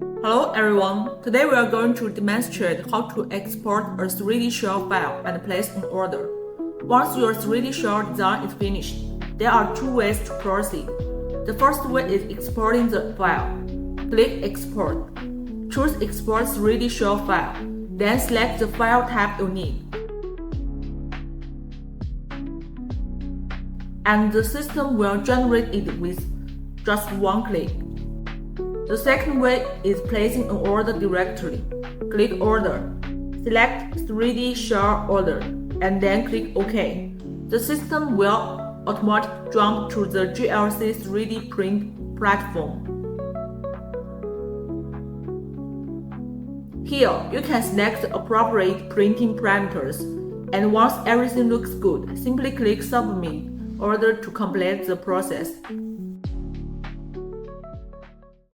Hello everyone, today we are going to demonstrate how to export a 3D shell file and place an order. Once your 3D shell design is finished, there are two ways to proceed. The first way is exporting the file. Click Export. Choose Export 3D shell file, then select the file type you need. And the system will generate it with just one click. The second way is placing an order directly. Click Order. Select 3D shell order and then click OK. The system will automatically jump to the GLC 3D print platform. Here, you can select the appropriate printing parameters, and once everything looks good, simply click Submit order to complete the process.